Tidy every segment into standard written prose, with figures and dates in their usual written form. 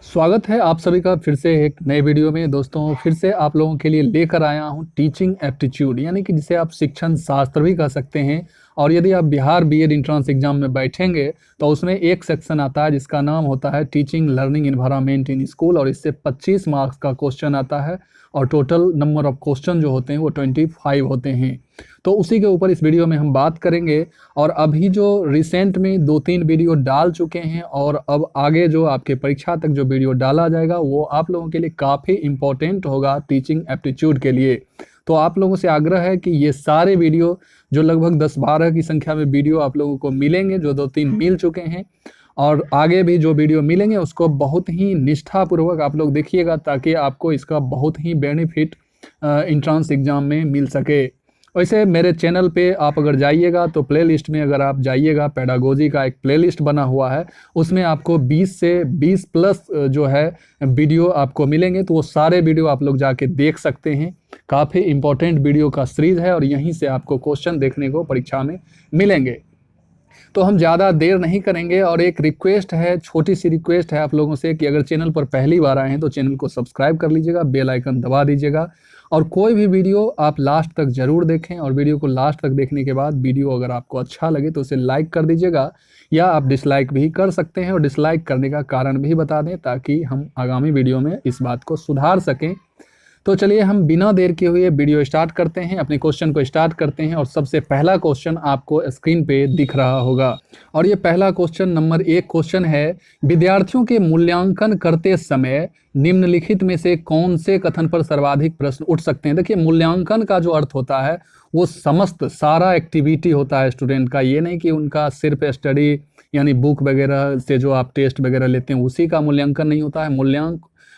स्वागत है आप सभी का फिर से एक नए वीडियो में। दोस्तों फिर से आप लोगों के लिए लेकर आया हूं टीचिंग एप्टीट्यूड, यानी कि जिसे आप शिक्षण शास्त्र भी कह सकते हैं। और यदि आप बिहार बीएड एंट्रेंस एग्जाम में बैठेंगे तो उसमें एक सेक्शन आता है जिसका नाम होता है teaching learning environment in school, और इससे 25 मार्क्स का क्वेश्चन आता है और टोटल नंबर ऑफ क्वेश्चन जो होते हैं वो 25 होते हैं। तो उसी के ऊपर इस वीडियो में हम बात करेंगे। और अभी जो रिसेंट में 2-3 वीडियो डाल चुके हैं और अब आगे जो आपके परीक्षा तक जो वीडियो डाला जाएगा वो आप लोगों के लिए काफ़ी इंपॉर्टेंट होगा टीचिंग एप्टीट्यूड के लिए। तो आप लोगों से आग्रह है कि ये सारे वीडियो जो लगभग 10-12 की संख्या में वीडियो आप लोगों को मिलेंगे, जो 2-3 मिल चुके हैं और आगे भी जो वीडियो मिलेंगे उसको बहुत ही निष्ठापूर्वक आप लोग देखिएगा ताकि आपको इसका बहुत ही बेनिफिट एंट्रेंस एग्जाम में मिल सके। वैसे मेरे चैनल पे आप अगर जाइएगा तो प्लेलिस्ट में अगर आप जाइएगा, पेडागोजी का एक प्लेलिस्ट बना हुआ है, उसमें आपको 20 से 20 प्लस जो है वीडियो आपको मिलेंगे। तो वो सारे वीडियो आप लोग जाके देख सकते हैं। काफ़ी इंपॉर्टेंट वीडियो का सीरीज है और यहीं से आपको क्वेश्चन देखने को परीक्षा में मिलेंगे। तो हम ज़्यादा देर नहीं करेंगे और एक रिक्वेस्ट है, छोटी सी रिक्वेस्ट है आप लोगों से कि अगर चैनल पर पहली बार आए हैं तो चैनल को सब्सक्राइब कर लीजिएगा, बेल आइकन दबा दीजिएगा और कोई भी वीडियो आप लास्ट तक ज़रूर देखें। और वीडियो को लास्ट तक देखने के बाद वीडियो अगर आपको अच्छा लगे तो उसे लाइक कर दीजिएगा, या आप डिसलाइक भी कर सकते हैं और डिसलाइक करने का कारण भी बता दें ताकि हम आगामी वीडियो में इस बात को सुधार सकें। तो चलिए हम बिना देर किए हुए वीडियो स्टार्ट करते हैं, अपने क्वेश्चन को स्टार्ट करते हैं। और सबसे पहला क्वेश्चन आपको स्क्रीन पे दिख रहा होगा और ये पहला क्वेश्चन नंबर 1 क्वेश्चन है, विद्यार्थियों के मूल्यांकन करते समय निम्नलिखित में से कौन से कथन पर सर्वाधिक प्रश्न उठ सकते हैं। देखिए, मूल्यांकन का जो अर्थ होता है वो समस्त सारा एक्टिविटी होता है स्टूडेंट का। ये नहीं कि उनका सिर्फ स्टडी यानी बुक वगैरह से जो आप टेस्ट वगैरह लेते हैं उसी का मूल्यांकन नहीं होता है।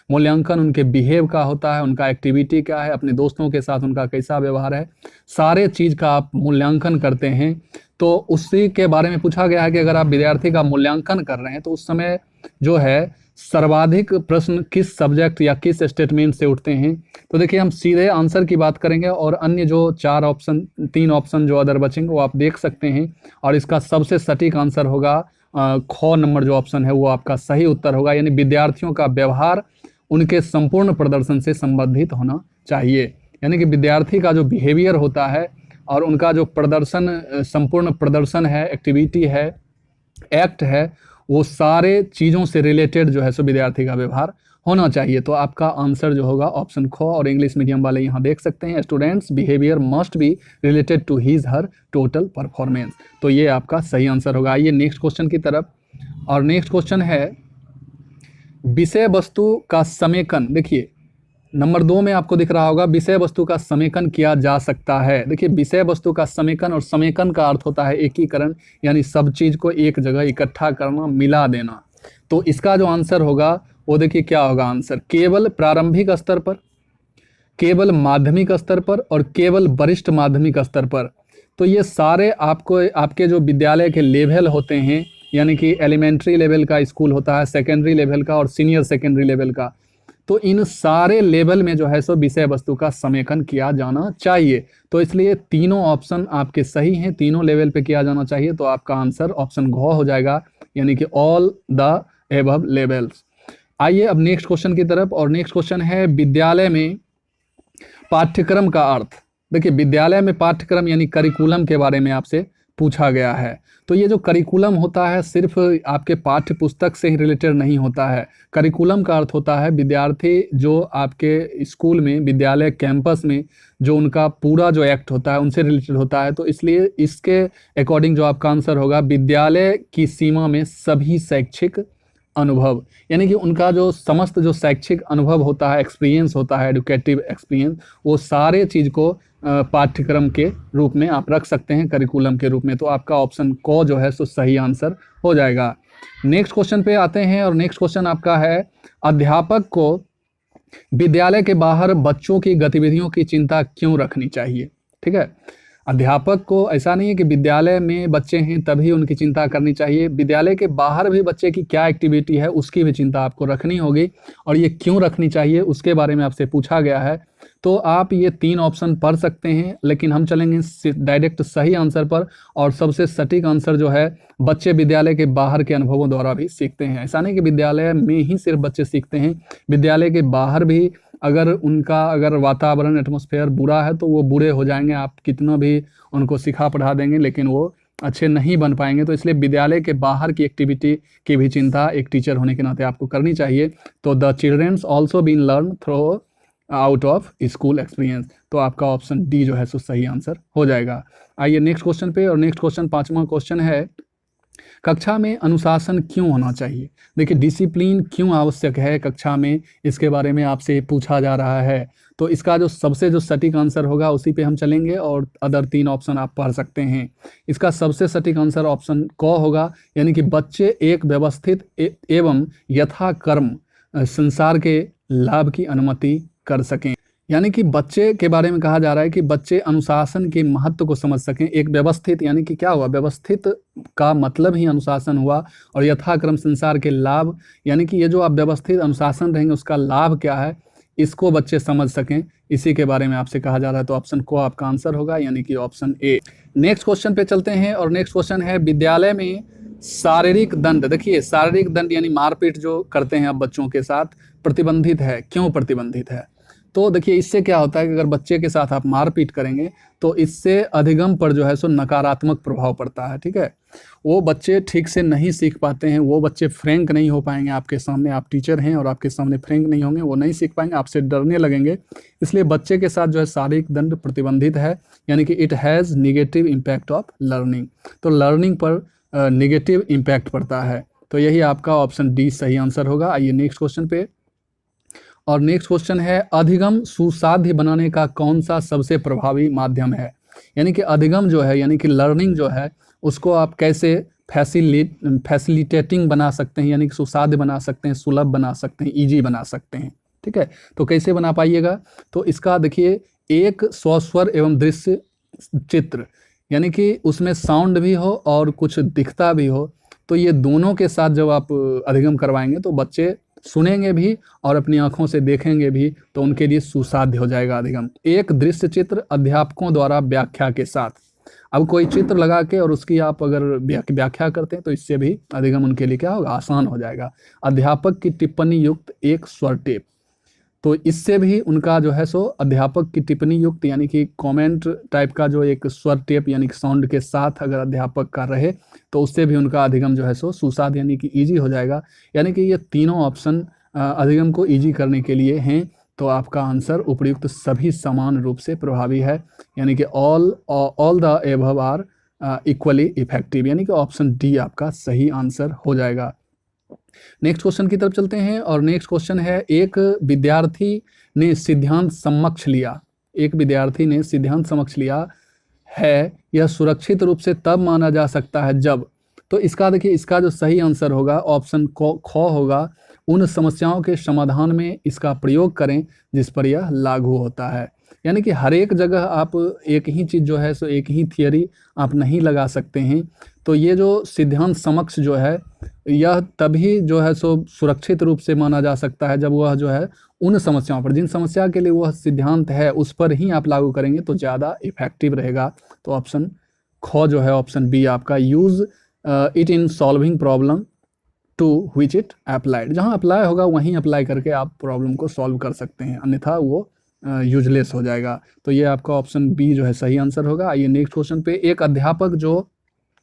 मूल्यांकन उनके बिहेव का होता है, उनका एक्टिविटी क्या है, अपने दोस्तों के साथ उनका कैसा व्यवहार है, सारे चीज़ का आप मूल्यांकन करते हैं। तो उसी के बारे में पूछा गया है कि अगर आप विद्यार्थी का मूल्यांकन कर रहे हैं तो उस समय जो है सर्वाधिक प्रश्न किस सब्जेक्ट या किस स्टेटमेंट से उठते हैं। तो देखिए, हम सीधे आंसर की बात करेंगे और अन्य जो 3 ऑप्शन जो अदर बचेंगे वो आप देख सकते हैं। और इसका सबसे सटीक आंसर होगा ख नंबर जो ऑप्शन है वो आपका सही उत्तर होगा, यानी विद्यार्थियों का व्यवहार उनके संपूर्ण प्रदर्शन से संबंधित होना चाहिए। यानी कि विद्यार्थी का जो बिहेवियर होता है और उनका जो प्रदर्शन, संपूर्ण प्रदर्शन है, एक्टिविटी है, एक्ट है, वो सारे चीज़ों से रिलेटेड जो है सो विद्यार्थी का व्यवहार होना चाहिए। तो आपका आंसर जो होगा ऑप्शन ख। और इंग्लिश मीडियम वाले यहाँ देख सकते हैं, students behaviour must be related to his her total performance. तो ये आपका सही आंसर होगा। आइए नेक्स्ट क्वेश्चन की तरफ। और नेक्स्ट क्वेश्चन है, विषय वस्तु का समेकन। देखिए, नंबर 2 में आपको दिख रहा होगा विषय वस्तु का समेकन किया जा सकता है। देखिए, विषय वस्तु का समेकन, और समेकन का अर्थ होता है एकीकरण, यानी सब चीज़ को एक जगह इकट्ठा करना, मिला देना। तो इसका जो आंसर होगा वो देखिए क्या होगा आंसर, केवल प्रारंभिक स्तर पर, केवल माध्यमिक स्तर पर और केवल वरिष्ठ माध्यमिक स्तर पर। तो ये सारे आपको आपके जो विद्यालय के लेवल होते हैं, यानी कि एलिमेंट्री लेवल का स्कूल होता है, सेकेंडरी लेवल का और सीनियर सेकेंडरी लेवल का, तो इन सारे लेवल में जो है सो विषय वस्तु का समेकन किया जाना चाहिए। तो इसलिए तीनों ऑप्शन आपके सही हैं, तीनों लेवल पे किया जाना चाहिए। तो आपका आंसर ऑप्शन घ हो जाएगा, यानी कि ऑल द एबव लेवल्स। आइए अब नेक्स्ट क्वेश्चन की तरफ। और नेक्स्ट क्वेश्चन है, विद्यालय में पाठ्यक्रम का अर्थ। देखिए, विद्यालय में पाठ्यक्रम यानी करिकुलम के बारे में आपसे पूछा गया है। तो ये जो करिकुलम होता है सिर्फ आपके पाठ्य पुस्तक से ही रिलेटेड नहीं होता है। करिकुलम का अर्थ होता है विद्यार्थी जो आपके स्कूल में, विद्यालय कैंपस में जो उनका पूरा जो एक्ट होता है उनसे रिलेटेड होता है। तो इसलिए इसके अकॉर्डिंग जो आपका आंसर होगा, विद्यालय की सीमा में सभी शैक्षिक अनुभव, यानी कि उनका जो समस्त जो शैक्षिक अनुभव होता है, एक्सपीरियंस होता है, एडुकेटिव एक्सपीरियंस, वो सारे चीज़ को पाठ्यक्रम के रूप में आप रख सकते हैं, करिकुलम के रूप में। तो आपका ऑप्शन क जो है सो सही आंसर हो जाएगा। नेक्स्ट क्वेश्चन पे आते हैं और नेक्स्ट क्वेश्चन आपका है, अध्यापक को विद्यालय के बाहर बच्चों की गतिविधियों की चिंता क्यों रखनी चाहिए। ठीक है, अध्यापक को ऐसा नहीं है कि विद्यालय में बच्चे हैं तभी उनकी चिंता करनी चाहिए, विद्यालय के बाहर भी बच्चे की क्या एक्टिविटी है उसकी भी चिंता आपको रखनी होगी, और ये क्यों रखनी चाहिए उसके बारे में आपसे पूछा गया है। तो आप ये 3 ऑप्शन पढ़ सकते हैं, लेकिन हम चलेंगे डायरेक्ट सही आंसर पर, और सबसे सटीक आंसर जो है बच्चे विद्यालय के बाहर के अनुभवों द्वारा भी सीखते हैं। ऐसा नहीं कि विद्यालय में ही सिर्फ बच्चे सीखते हैं, विद्यालय के बाहर भी अगर वातावरण एटमॉस्फेयर बुरा है तो वो बुरे हो जाएंगे, आप कितना भी उनको सिखा पढ़ा देंगे लेकिन वो अच्छे नहीं बन पाएंगे। तो इसलिए विद्यालय के बाहर की एक्टिविटी की भी चिंता एक टीचर होने के नाते आपको करनी चाहिए। तो the children's also been learn through out of school experience, तो आपका ऑप्शन डी जो है सो सही आंसर हो जाएगा। आइए नेक्स्ट क्वेश्चन पे, और नेक्स्ट क्वेश्चन 5वां क्वेश्चन है, कक्षा में अनुशासन क्यों होना चाहिए। देखिए डिसिप्लिन क्यों आवश्यक है कक्षा में, इसके बारे में आपसे पूछा जा रहा है। तो इसका जो सबसे सटीक आंसर होगा उसी पे हम चलेंगे, और अदर 3 ऑप्शन आप पढ़ सकते हैं। इसका सबसे सटीक आंसर ऑप्शन क होगा, यानी कि बच्चे एक व्यवस्थित एवं यथाक्रम संसार के लाभ की अनुमति कर सकें। यानी कि बच्चे के बारे में कहा जा रहा है कि बच्चे अनुशासन के महत्व को समझ सकें। एक व्यवस्थित, यानी कि क्या हुआ, व्यवस्थित का मतलब ही अनुशासन हुआ, और यथाक्रम संसार के लाभ, यानी कि ये जो आप व्यवस्थित अनुशासन रहेंगे उसका लाभ क्या है इसको बच्चे समझ सकें, इसी के बारे में आपसे कहा जा रहा है। तो ऑप्शन को आपका आंसर होगा, यानी कि ऑप्शन ए। नेक्स्ट क्वेश्चन पे चलते हैं, और नेक्स्ट क्वेश्चन है, विद्यालय में शारीरिक दंड, देखिए शारीरिक दंड यानी मारपीट जो करते हैं आप बच्चों के साथ, प्रतिबंधित है। क्यों प्रतिबंधित है? तो देखिए इससे क्या होता है कि अगर बच्चे के साथ आप मारपीट करेंगे तो इससे अधिगम पर जो है सो नकारात्मक प्रभाव पड़ता है। ठीक है, वो बच्चे ठीक से नहीं सीख पाते हैं, वो बच्चे फ्रैंक नहीं हो पाएंगे आपके सामने, आप टीचर हैं और आपके सामने फ्रैंक नहीं होंगे, वो नहीं सीख पाएंगे, आपसे डरने लगेंगे। इसलिए बच्चे के साथ जो है शारीरिक दंड प्रतिबंधित है, यानी कि it has negative impact of learning, तो लर्निंग पर निगेटिव इम्पैक्ट पड़ता है। तो यही आपका ऑप्शन डी सही आंसर होगा। आइए नेक्स्ट क्वेश्चन पे, और नेक्स्ट क्वेश्चन है, अधिगम सुसाध्य बनाने का कौन सा सबसे प्रभावी माध्यम है। यानी कि अधिगम जो है, यानी कि लर्निंग जो है, उसको आप कैसे फैसिलिटेटिंग बना सकते हैं, यानी कि सुसाध्य बना सकते हैं, सुलभ बना सकते हैं, ईजी बना सकते हैं। ठीक है, तो कैसे बना पाइएगा, तो इसका देखिए, एक स्वस्वर एवं दृश्य चित्र, यानी कि उसमें साउंड भी हो और कुछ दिखता भी हो, तो ये दोनों के साथ जब आप अधिगम करवाएंगे तो बच्चे सुनेंगे भी और अपनी आंखों से देखेंगे भी, तो उनके लिए सुसाध्य हो जाएगा अधिगम। एक दृश्य चित्र अध्यापकों द्वारा व्याख्या के साथ, अब कोई चित्र लगा के और उसकी आप अगर व्याख्या करते हैं तो इससे भी अधिगम उनके लिए क्या होगा, आसान हो जाएगा। अध्यापक की टिप्पणी युक्त एक स्वर टेप, तो इससे भी उनका जो है सो अध्यापक की टिप्पणी युक्त, यानी कि कमेंट टाइप का जो एक स्वर टेप यानी कि साउंड के साथ अगर अध्यापक का रहे तो उससे भी उनका अधिगम जो है सो सुसाध्य यानी कि ईजी हो जाएगा। यानी कि ये तीनों ऑप्शन अधिगम को ईजी करने के लिए हैं, तो आपका आंसर उपयुक्त सभी समान रूप से प्रभावी है, यानी कि all the above are equally effective, यानी कि ऑप्शन डी आपका सही आंसर हो जाएगा। नेक्स्ट क्वेश्चन की तरफ चलते हैं, और नेक्स्ट क्वेश्चन है, एक विद्यार्थी ने सिद्धांत समक्ष लिया, एक विद्यार्थी ने सिद्धांत समक्ष लिया है, यह सुरक्षित रूप से तब माना जा सकता है जब, तो इसका देखिए, इसका जो सही आंसर होगा ऑप्शन ख होगा, उन समस्याओं के समाधान में इसका प्रयोग करें जिस पर यह लागू होता है। यानी कि हर एक जगह आप एक ही चीज़ जो है सो एक ही थियरी आप नहीं लगा सकते हैं। तो ये जो सिद्धांत समक्ष जो है, यह तभी जो है सो सुरक्षित रूप से माना जा सकता है जब वह जो है उन समस्याओं पर, जिन समस्या के लिए वह सिद्धांत है उस पर ही आप लागू करेंगे तो ज़्यादा इफेक्टिव रहेगा। तो ऑप्शन ख जो है, ऑप्शन बी आपका, use it in solving problem to which it applied, जहाँ अप्लाई होगा वहीं अप्लाई करके आप प्रॉब्लम को सॉल्व कर सकते हैं, अन्यथा वो यूजलेस हो जाएगा। तो ये आपका ऑप्शन बी जो है सही आंसर होगा। आइए नेक्स्ट क्वेश्चन पे, एक अध्यापक जो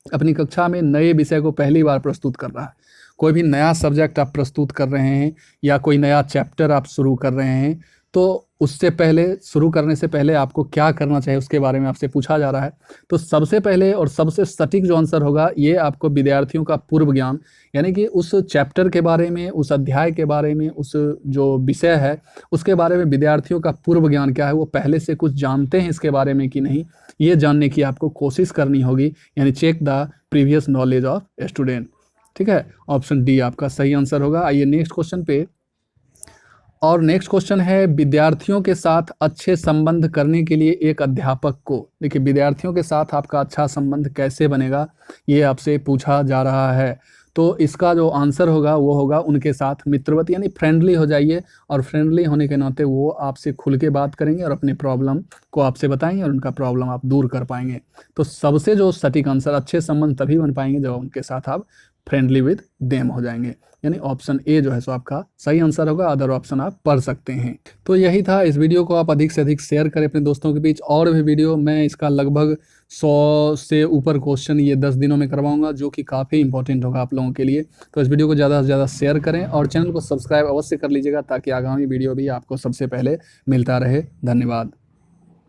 अपनी कक्षा में नए विषय को पहली बार प्रस्तुत कर रहा है, कोई भी नया सब्जेक्ट आप प्रस्तुत कर रहे हैं या कोई नया चैप्टर आप शुरू कर रहे हैं, तो उससे पहले, शुरू करने से पहले आपको क्या करना चाहिए उसके बारे में आपसे पूछा जा रहा है। तो सबसे पहले और सबसे सटीक जो आंसर होगा, ये आपको विद्यार्थियों का पूर्व ज्ञान, यानी कि उस चैप्टर के बारे में, उस अध्याय के बारे में, उस जो विषय है उसके बारे में विद्यार्थियों का पूर्व ज्ञान क्या है, वो पहले से कुछ जानते हैं इसके बारे में कि नहीं, ये जानने की आपको कोशिश करनी होगी, यानी check the previous knowledge of student. ठीक है, ऑप्शन डी आपका सही आंसर होगा। आइए नेक्स्ट क्वेश्चन पे, और नेक्स्ट क्वेश्चन है, विद्यार्थियों के साथ अच्छे संबंध करने के लिए एक अध्यापक को, देखिए विद्यार्थियों के साथ आपका अच्छा संबंध कैसे बनेगा ये आपसे पूछा जा रहा है। तो इसका जो आंसर होगा वो होगा उनके साथ मित्रवत, यानी फ्रेंडली हो जाइए, और फ्रेंडली होने के नाते वो आपसे खुल के बात करेंगे और अपनी प्रॉब्लम को आपसे बताएंगे और उनका प्रॉब्लम आप दूर कर पाएंगे। तो सबसे जो सटीक आंसर, अच्छे संबंध तभी बन पाएंगे जब उनके साथ आप फ्रेंडली विद देम हो जाएंगे, यानी ऑप्शन ए जो है सो आपका सही आंसर होगा, अदर ऑप्शन आप पढ़ सकते हैं। तो यही था, इस वीडियो को आप अधिक से अधिक शेयर करें अपने दोस्तों के बीच। और भी वीडियो मैं इसका लगभग 100 से ऊपर क्वेश्चन ये 10 दिनों में करवाऊंगा, जो कि काफ़ी इंपॉर्टेंट होगा आप लोगों के लिए। तो इस वीडियो को ज़्यादा से ज़्यादा शेयर करें और चैनल को सब्सक्राइब अवश्य कर लीजिएगा, ताकि आगामी वीडियो भी आपको सबसे पहले मिलता रहे। धन्यवाद।